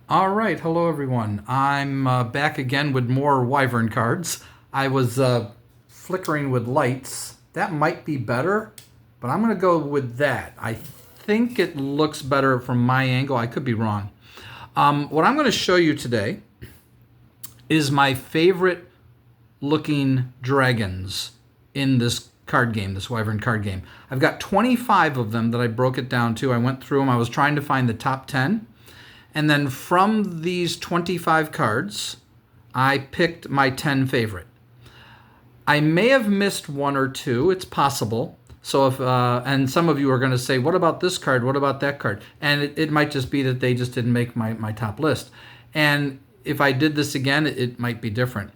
All right, hello everyone. I'm back again with more Wyvern cards. I was flickering with lights. That might be better, but I'm going to go with that. I think it looks better from my angle. I could be wrong. What I'm going to show you today is my favorite looking dragons in this card game, this Wyvern card game. I've got 25 of them that I broke it down to. I went through them. I was trying to find the top 10. And then from these 25 cards, I picked my 10 favorite. I may have missed one or two. It's possible. So if and some of you are going to say, what about this card? What about that card? And it might just be that they just didn't make my top list. And if I did this again, it might be different.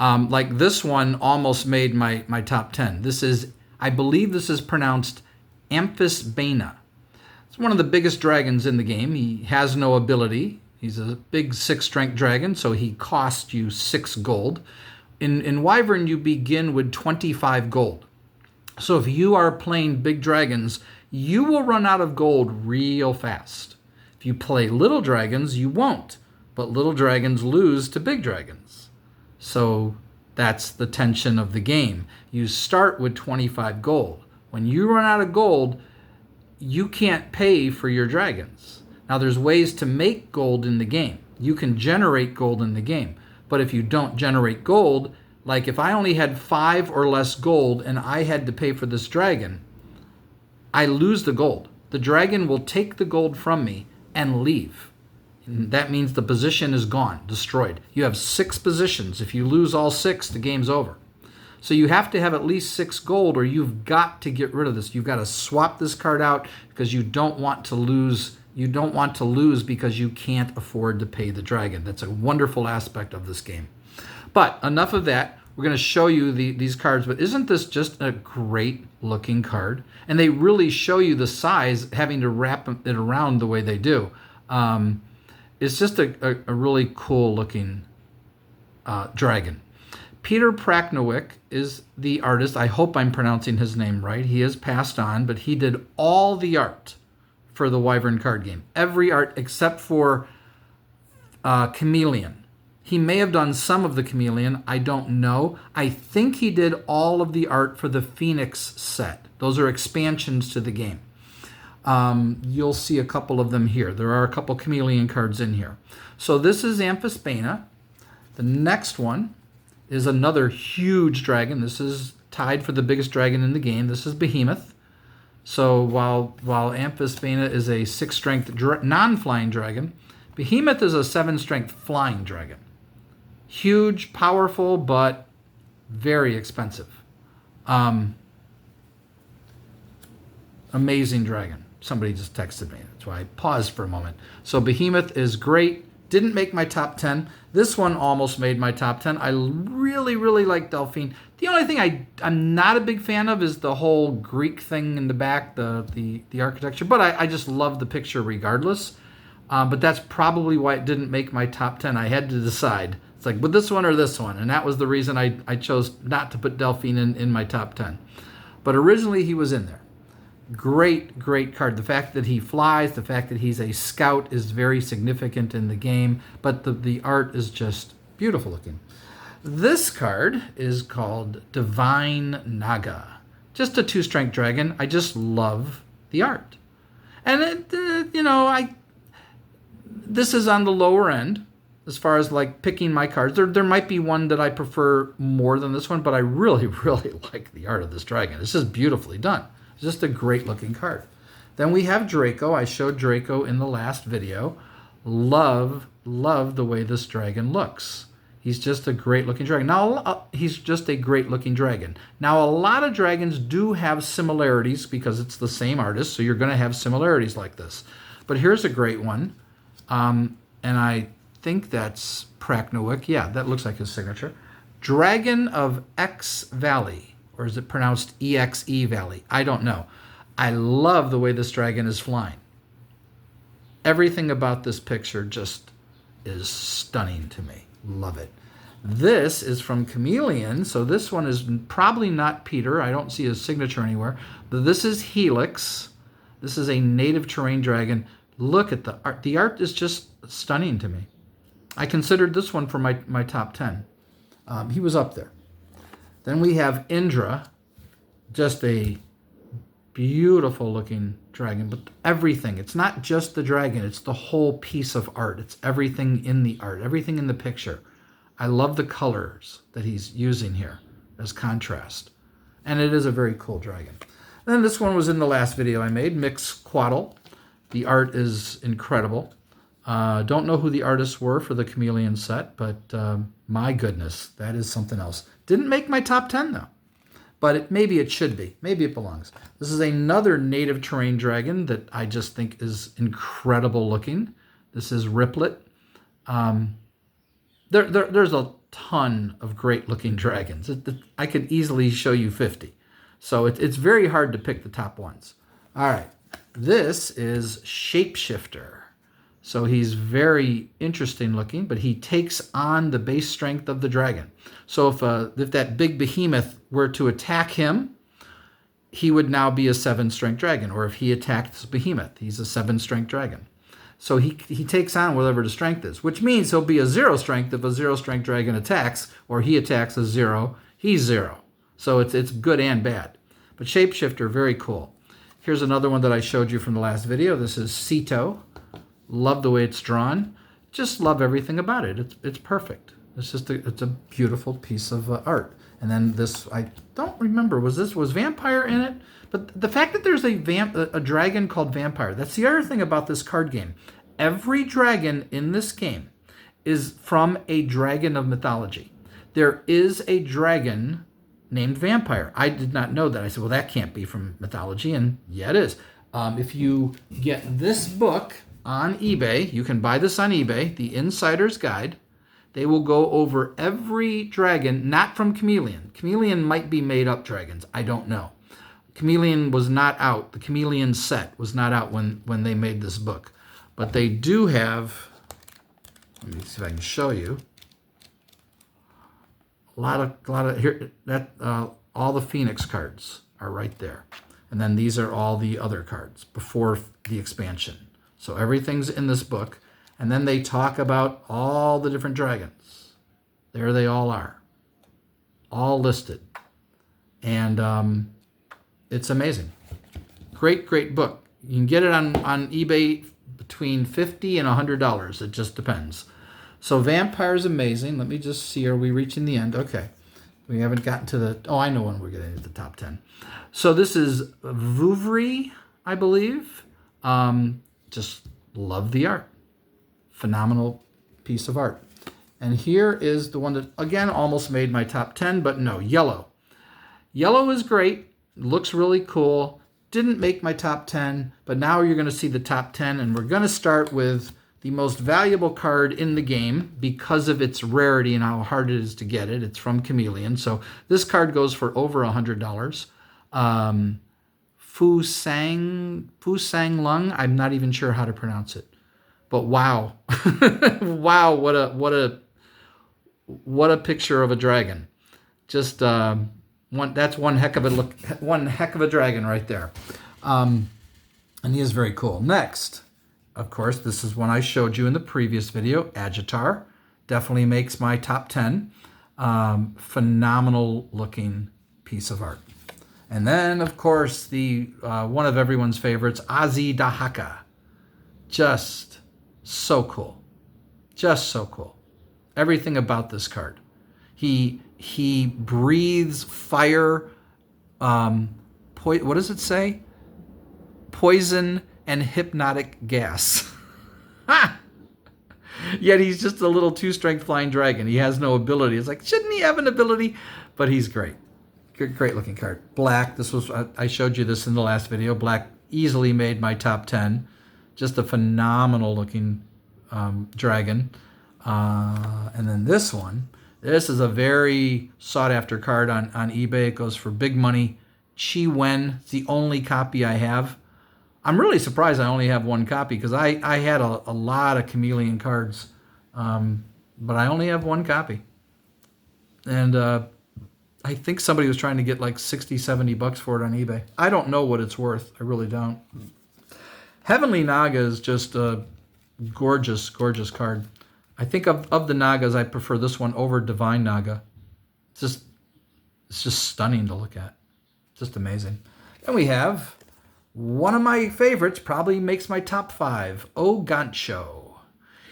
Like this one almost made my top 10. This is, I believe this is pronounced Amphisbaena. It's one of the biggest dragons in the game. He has no ability. He's a big 6 strength dragon, so he costs you 6 gold. In Wyvern, you begin with 25 gold. So if you are playing big dragons, you will run out of gold real fast. If you play little dragons, you won't. But little dragons lose to big dragons. So that's the tension of the game. You start with 25 gold. When you run out of gold, you can't pay for your dragons. Now there's ways to make gold in the game. You can generate gold in the game. But if you don't generate gold, like if I only had 5 or less gold and I had to pay for this dragon, I lose the gold. The dragon will take the gold from me and leave. And that means the position is gone, destroyed. You have 6 positions. If you lose all 6, the game's over. So you have to have at least 6 gold, or you've got to get rid of this. You've got to swap this card out because you don't want to lose. You don't want to lose because you can't afford to pay the dragon. That's a wonderful aspect of this game. But enough of that. We're going to show you these cards. But isn't this just a great looking card? And they really show you the size, having to wrap it around the way they do. It's just a really cool looking dragon. Peter Praknowick is the artist. I hope I'm pronouncing his name right. He has passed on, but he did all the art for the Wyvern card game. Every art except for Chameleon. He may have done some of the Chameleon. I don't know. I think he did all of the art for the Phoenix set. Those are expansions to the game. You'll see a couple of them here. There are a couple Chameleon cards in here. So this is Amphisbaena. The next one is another huge dragon. This is tied for the biggest dragon in the game. This is Behemoth. So while Amphisbaena is a 6 strength non-flying dragon, Behemoth is a 7 strength flying dragon. Huge, powerful, but very expensive. Amazing dragon. Somebody just texted me. That's why I paused for a moment. So Behemoth is great. Didn't make my top 10. This one almost made my top 10. I really, really like Delphine. The only thing I'm not a big fan of is the whole Greek thing in the back, the architecture. But I just love the picture regardless. But that's probably why it didn't make my top 10. I had to decide. It's like, with this one or this one? And that was the reason I chose not to put Delphine in my top 10. But originally he was in there. Great, great card. The fact that he flies, the fact that he's a scout is very significant in the game, but the art is just beautiful looking. This card is called Divine Naga. Just a 2 strength dragon. I just love the art. And, this is on the lower end as far as like picking my cards. There might be one that I prefer more than this one, but I really, really like the art of this dragon. It's just beautifully done. It's just a great looking card. Then we have Draco. I showed Draco in the last video. Love the way this dragon looks. He's just a great looking dragon. Now, he's just a great looking dragon. Now, a lot of dragons do have similarities because it's the same artist, so you're going to have similarities like this. But here's a great one. And I think that's Praknowick. Yeah, that looks like his signature. Dragon of X Valley. Or is it pronounced EXE Valley? I don't know. I love the way this dragon is flying. Everything about this picture just is stunning to me. Love it. This is from Chameleon, so this one is probably not Peter. I don't see his signature anywhere. But this is Helix. This is a native terrain dragon. Look at the art. The art is just stunning to me. I considered this one for my top 10. He was up there. Then we have Indra, just a beautiful looking dragon, but everything. It's not just the dragon, it's the whole piece of art. It's everything in the art, everything in the picture. I love the colors that he's using here as contrast. And it is a very cool dragon. Then this one was in the last video I made, Mixquaddle. The art is incredible. Don't know who the artists were for the Chameleon set, but my goodness, that is something else. Didn't make my top 10 though, but maybe it should be. Maybe it belongs. This is another native terrain dragon that I just think is incredible looking. This is Riplet. There's a ton of great looking dragons. I could easily show you 50. So it's very hard to pick the top ones. All right, this is Shapeshifter. So he's very interesting looking, but he takes on the base strength of the dragon. So if that big behemoth were to attack him, he would now be a 7-strength dragon. Or if he attacked this behemoth, he's a 7-strength dragon. So he takes on whatever the strength is, which means he'll be a 0-strength if a 0-strength dragon attacks, or he attacks a 0, he's 0. So it's good and bad. But Shapeshifter, very cool. Here's another one that I showed you from the last video. This is Ceto. Love the way it's drawn. Just love everything about it. It's perfect. It's a beautiful piece of art. And then this, I don't remember, was Vampire in it? But the fact that there's a dragon called Vampire, that's the other thing about this card game. Every dragon in this game is from a dragon of mythology. There is a dragon named Vampire. I did not know that. I said, well, that can't be from mythology, and yeah, it is. If you get this book on eBay, you can buy this on eBay, The Insider's Guide. They will go over every dragon, not from Chameleon. Chameleon might be made up dragons. I don't know. Chameleon was not out. The Chameleon set was not out when they made this book. But they do have, let me see if I can show you, a lot of here, all the Phoenix cards are right there. And then these are all the other cards before the expansion. So everything's in this book. And then they talk about all the different dragons. There they all are. All listed. And it's amazing. Great, great book. You can get it on eBay between $50 and $100. It just depends. So Vampire's amazing. Let me just see. Are we reaching the end? Okay. We haven't gotten to the... Oh, I know when we're getting to the top 10. So this is Vouvry, I believe. Just love the art. Phenomenal piece of art. And here is the one that, again, almost made my top 10, but no, Yellow. Yellow is great. Looks really cool. Didn't make my top 10, but now you're going to see the top 10, and we're going to start with the most valuable card in the game because of its rarity and how hard it is to get it. It's from Chameleon. So this card goes for over $100. Fu Sang Lung. I'm not even sure how to pronounce it. But wow. Wow, what a picture of a dragon. Just that's one heck of a dragon right there. And he is very cool. Next, of course, this is one I showed you in the previous video, Agitar. Definitely makes my top 10. Phenomenal looking piece of art. And then, of course, the one of everyone's favorites, Azidahaka. Just so cool. Just so cool. Everything about this card. He breathes fire, what does it say? Poison and hypnotic gas. Ha! Yet he's just a little 2-strength flying dragon. He has no ability. It's like, shouldn't he have an ability? But he's great. Great looking card. Black, I showed you this in the last video. Black easily made my top 10. Just a phenomenal looking dragon. And then this one. This is a very sought after card on eBay. It goes for big money. Chi Wen. It's the only copy I have. I'm really surprised I only have one copy because I had a lot of Chameleon cards. But I only have one copy. And I think somebody was trying to get like $60, $70 for it on eBay. I don't know what it's worth. I really don't. Heavenly Naga is just a gorgeous, gorgeous card. I think of the Nagas, I prefer this one over Divine Naga. It's just stunning to look at. Just amazing. Then we have one of my favorites, probably makes my top 5, Ogancho.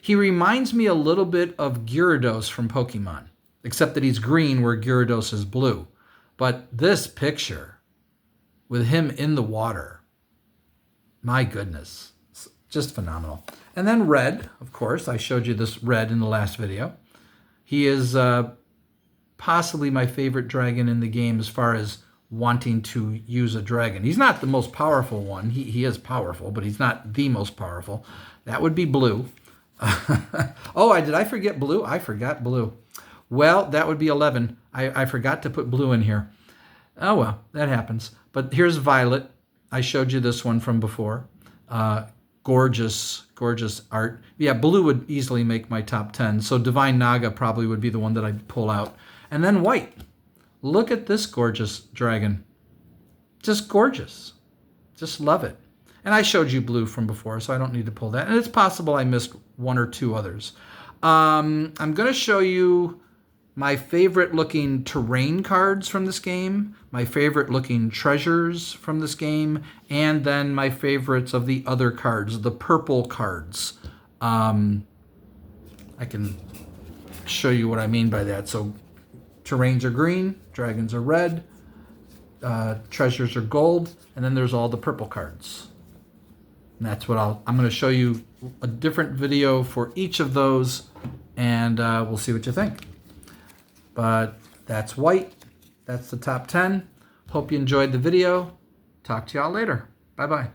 He reminds me a little bit of Gyarados from Pokemon, except that he's green where Gyarados is blue. But this picture with him in the water, my goodness, it's just phenomenal. And then red, of course, I showed you this red in the last video. He is possibly my favorite dragon in the game as far as wanting to use a dragon. He's not the most powerful one. He is powerful, but he's not the most powerful. That would be blue. Oh, did I forget blue? I forgot blue. Well, that would be 11. I forgot to put blue in here. Oh, well, that happens. But here's violet. I showed you this one from before. Gorgeous, gorgeous art. Yeah, blue would easily make my top 10. So Divine Naga probably would be the one that I'd pull out. And then white. Look at this gorgeous dragon. Just gorgeous. Just love it. And I showed you blue from before, so I don't need to pull that. And it's possible I missed one or two others. I'm going to show you my favorite looking terrain cards from this game, my favorite looking treasures from this game, and then my favorites of the other cards, the purple cards. I can show you what I mean by that. So terrains are green, dragons are red, treasures are gold, and then there's all the purple cards. And that's what I'm going to show you a different video for each of those, and we'll see what you think. But that's white. That's the top 10. Hope you enjoyed the video. Talk to y'all later. Bye-bye.